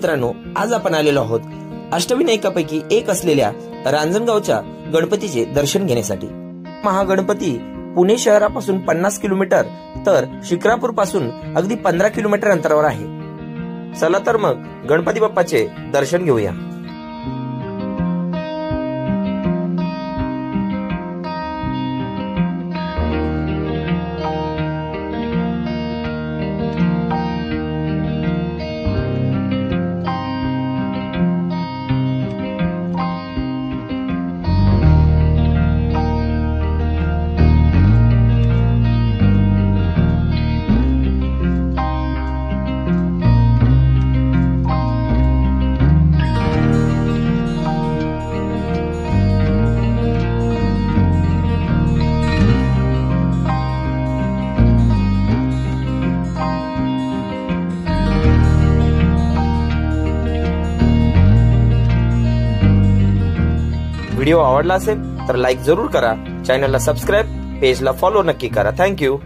मित्रांनो, आज आपण आलेलो आहोत अष्टविनायकापैकी एक असलेल्या रांजणगावच्या गणपतीचे दर्शन घेण्यासाठी। महागणपती पुणे शहरापासून 50 किलोमीटर तर शिक्रापूर पासून अगदी 15 किलोमीटर अंतरावर आहे। चला तर मग गणपती बाप्पाचे दर्शन घेऊया। व्हिडिओ आवडला असेल तर लाईक जरूर करा, चॅनलला सबस्क्राइब, पेजला फॉलो नक्की करा। थँक्यू।